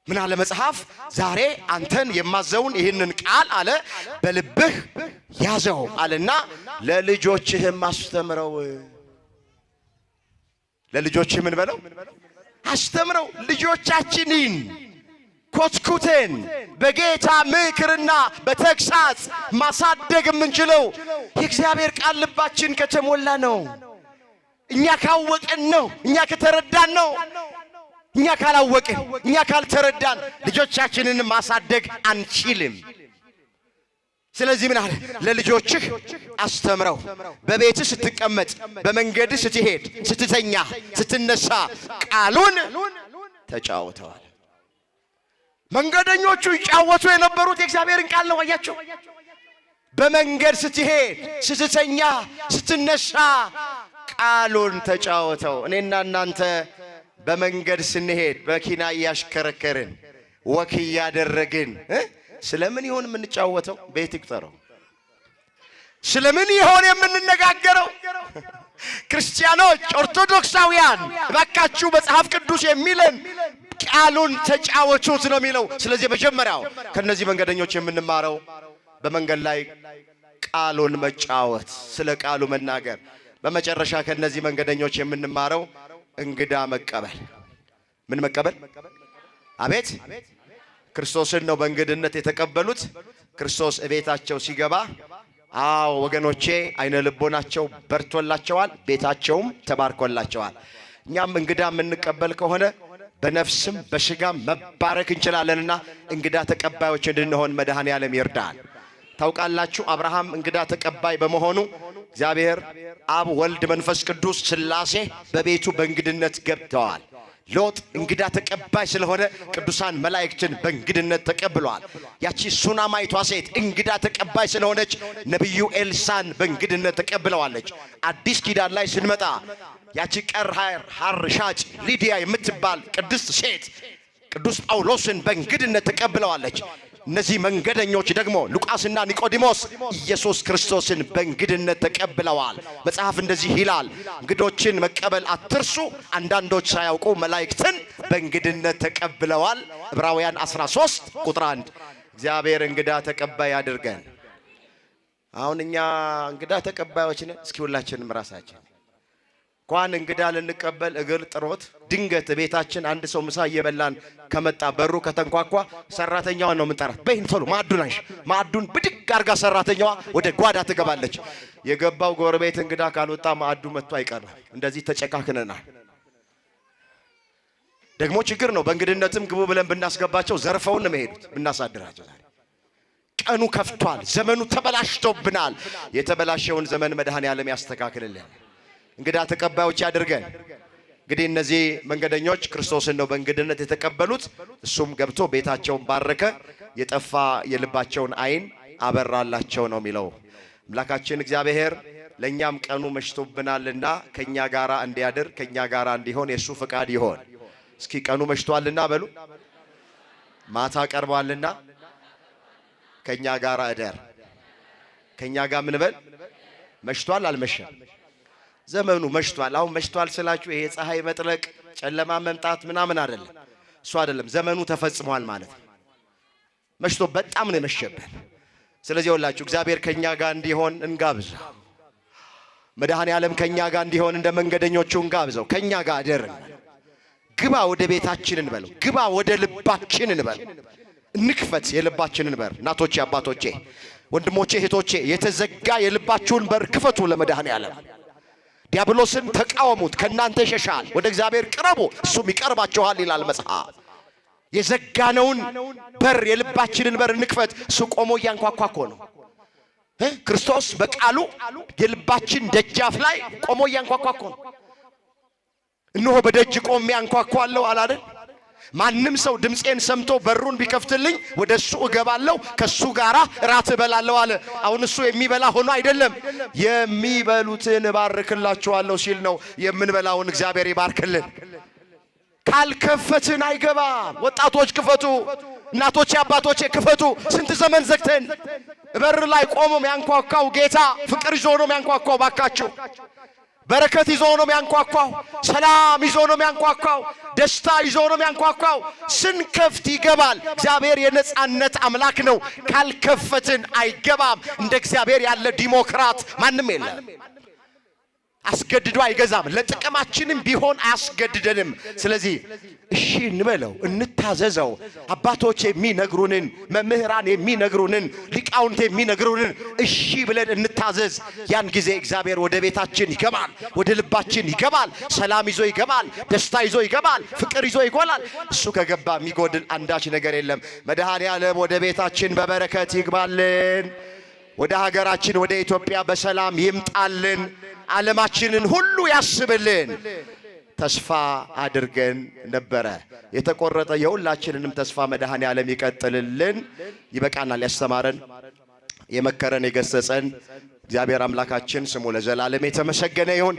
ምን አለ መጽሐፍ? ዛሬ አንተን የማዘውን ይህንን ቃል አለ በልብህ ያዘው አለና ለልጆችህም አስተምረው። ለልጆችህ ምን በለው? አስተምረው። ልጆቻችንን ኮትኩተን በጌታ ምክርና በተግሳጽ ማሳደግ የምንችለው የእግዚአብሔር ቃል ልባችን ከተሞላ ነው። እኛ ካወቅን ነው። እኛ ከተረዳን ነው። እኛ ካላወቅን፣ እኛ ካልተረዳን ልጆቻችንን ማሳደግ አንችልም። ስለዚህ ምን አለ? ለልጆችህ አስተምረው፣ በቤትህ ስትቀመጥ፣ በመንገድህ ስትሄድ፣ ስትተኛ፣ ስትነሳ ቃሉን ተጫወተዋል። መንገደኞቹ ይጫወቱ የነበሩት የእግዚአብሔርን ቃል ነው። አያችሁ? በመንገድ ስትሄድ፣ ስትተኛ፣ ስትነሳ ቃሉን ተጫወተው። እኔና እናንተ በመንገድ ስንሄድ መኪና እያሽከረከርን ወክ እያደረግን ስለምን ይሆን የምንጫወተው? ቤት ይቁጠረው። ስለምን ይሆን የምንነጋገረው? ክርስቲያኖች ኦርቶዶክሳውያን እባካችሁ መጽሐፍ ቅዱስ የሚለን ቃሉን ተጫወቱት ነው የሚለው። ስለዚህ መጀመሪያው ከነዚህ መንገደኞች የምንማረው በመንገድ ላይ ቃሉን መጫወት፣ ስለ ቃሉ መናገር። በመጨረሻ ከነዚህ መንገደኞች የምንማረው እንግዳ መቀበል። ምን መቀበል? አቤት! ክርስቶስን ነው በእንግድነት የተቀበሉት። ክርስቶስ እቤታቸው ሲገባ አዎ ወገኖቼ አይነ ልቦናቸው በርቶላቸዋል፣ ቤታቸውም ተባርኮላቸዋል። እኛም እንግዳ የምንቀበል ከሆነ በነፍስም በስጋም መባረክ እንችላለንና እንግዳ ተቀባዮች እንድንሆን መድኃኔዓለም ይርዳል። ታውቃላችሁ አብርሃም እንግዳ ተቀባይ በመሆኑ እግዚአብሔር አብ፣ ወልድ፣ መንፈስ ቅዱስ ሥላሴ በቤቱ በእንግድነት ገብተዋል። ሎጥ እንግዳ ተቀባይ ስለሆነ ቅዱሳን መላእክትን በእንግድነት ተቀብለዋል። ያቺ ሱናማይቷ ሴት እንግዳ ተቀባይ ስለሆነች ነቢዩ ኤልሳን በእንግድነት ተቀብለዋለች። አዲስ ኪዳን ላይ ስንመጣ ያቺ ቀርሃር ሐር ሻጭ ሊዲያ የምትባል ቅድስት ሴት ቅዱስ ጳውሎስን በእንግድነት ተቀብለዋለች። እነዚህ መንገደኞች ደግሞ ሉቃስና ኒቆዲሞስ ኢየሱስ ክርስቶስን በእንግድነት ተቀብለዋል። መጽሐፍ እንደዚህ ይላል፣ እንግዶችን መቀበል አትርሱ፣ አንዳንዶች ሳያውቁ መላእክትን በእንግድነት ተቀብለዋል። ዕብራውያን 13 ቁጥር 1። እግዚአብሔር እንግዳ ተቀባይ አድርገን። አሁን እኛ እንግዳ ተቀባዮች ነን። እስኪ ሁላችንም ራሳችን እንኳን እንግዳ ልንቀበል እግር ጥሮት ድንገት ቤታችን አንድ ሰው ምሳ እየበላን ከመጣ በሩ ከተንኳኳ ሰራተኛዋን ነው የምንጠራት። በይን ቶሎ ማዕዱን አንሺ። ማዕዱን ብድግ አርጋ ሰራተኛዋ ወደ ጓዳ ትገባለች። የገባው ጎረቤት እንግዳ ካልወጣ ማዕዱ መጥቶ አይቀርም። እንደዚህ ተጨካክነናል። ደግሞ ችግር ነው። በእንግድነትም ግቡ ብለን ብናስገባቸው ዘርፈውን ነው የሚሄዱት ብናሳድራቸው። ዛሬ ቀኑ ከፍቷል። ዘመኑ ተበላሽቶብናል። የተበላሸውን ዘመን መድኃኔዓለም ያስተካክልልን። እንግዳ ተቀባዮች ያድርገን። እንግዲህ እነዚህ መንገደኞች ክርስቶስን ነው በእንግድነት የተቀበሉት። እሱም ገብቶ ቤታቸውን ባረከ፣ የጠፋ የልባቸውን ዓይን አበራላቸው ነው የሚለው። አምላካችን እግዚአብሔር ለእኛም ቀኑ መሽቶብናልና ከኛ ጋራ እንዲያድር ከኛ ጋራ እንዲሆን የእሱ ፍቃድ ይሆን። እስኪ ቀኑ መሽቷልና በሉ፣ ማታ ቀርቧልና ከኛ ጋራ እደር። ከኛ ጋር ምን በል? መሽቷል አልመሸም? ዘመኑ መሽቷል። አሁን መሽቷል ስላችሁ ይሄ ፀሐይ መጥለቅ ጨለማ መምጣት ምናምን አይደለም። እሱ አይደለም። ዘመኑ ተፈጽሟል ማለት ነው። መሽቶ በጣም ነው የመሸበት። ስለዚህ ሁላችሁ እግዚአብሔር ከኛ ጋር እንዲሆን እንጋብዘው። መድኃኔዓለም ከኛ ጋር እንዲሆን እንደ መንገደኞቹ እንጋብዘው። ከኛ ጋር አደር ግባ፣ ወደ ቤታችን እንበለው። ግባ ወደ ልባችን እንበለው። እንክፈት የልባችንን በር። እናቶቼ፣ አባቶቼ፣ ወንድሞቼ፣ እህቶቼ የተዘጋ የልባችሁን በር ክፈቱ ለመድኃኔዓለም። ዲያብሎስን ተቃወሙት፣ ከናንተ ይሸሻል። ወደ እግዚአብሔር ቅረቡ፣ እሱም ይቀርባችኋል ይላል መጽሐፍ። የዘጋነውን በር የልባችንን በር እንክፈት። እሱ ቆሞ እያንኳኳ እኮ ነው። ክርስቶስ በቃሉ የልባችን ደጃፍ ላይ ቆሞ እያንኳኳ እኮ ነው። እነሆ በደጅ ቆሜ አንኳኳለሁ አላለን? ማንም ሰው ድምፄን ሰምቶ በሩን ቢከፍትልኝ ወደ እሱ እገባለሁ፣ ከሱ ጋራ እራት እበላለሁ አለ። አሁን እሱ የሚበላ ሆኖ አይደለም፣ የሚበሉትን እባርክላችኋለሁ ሲል ነው። የምንበላውን እግዚአብሔር ይባርክልን። ካልከፈትን አይገባም። ወጣቶች ክፈቱ፣ እናቶቼ አባቶቼ ክፈቱ። ስንት ዘመን ዘግተን በር ላይ ቆሞ የሚያንኳኳው ጌታ ፍቅር ይዞ ነው የሚያንኳኳው። ባካችሁ በረከት ይዞ ነው የሚያንኳኳው። ሰላም ይዞ ነው የሚያንኳኳው። ደስታ ይዞ ነው የሚያንኳኳው። ስንከፍት ይገባል። እግዚአብሔር የነጻነት አምላክ ነው። ካልከፈትን አይገባም። እንደ እግዚአብሔር ያለ ዲሞክራት ማንም የለም። አስገድዶ አይገዛም። ለጥቅማችንም ቢሆን አያስገድደንም። ስለዚህ እሺ እንበለው፣ እንታዘዘው። አባቶች የሚነግሩንን፣ መምህራን የሚነግሩንን፣ ሊቃውንት የሚነግሩንን እሺ ብለን እንታዘዝ። ያን ጊዜ እግዚአብሔር ወደ ቤታችን ይገባል፣ ወደ ልባችን ይገባል። ሰላም ይዞ ይገባል፣ ደስታ ይዞ ይገባል፣ ፍቅር ይዞ ይጎላል። እሱ ከገባ የሚጎድል አንዳች ነገር የለም። መድኃኔዓለም ወደ ቤታችን በበረከት ይግባልን። ወደ ሀገራችን ወደ ኢትዮጵያ በሰላም ይምጣልን፣ ዓለማችንን ሁሉ ያስብልን ተስፋ አድርገን ነበረ። የተቆረጠ የሁላችንንም ተስፋ መድኃኔ ዓለም ይቀጥልልን። ይበቃናል። ያስተማረን የመከረን የገሰጸን እግዚአብሔር አምላካችን ስሙ ለዘላለም የተመሰገነ ይሁን።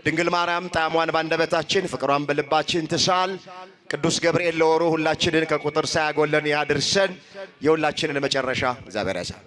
ድንግል ማርያም ጣዕሟን ባንደበታችን ፍቅሯን በልባችን ትሳል። ቅዱስ ገብርኤል ለወሩ ሁላችንን ከቁጥር ሳያጎለን ያድርሰን። የሁላችንን መጨረሻ እግዚአብሔር ያሳል።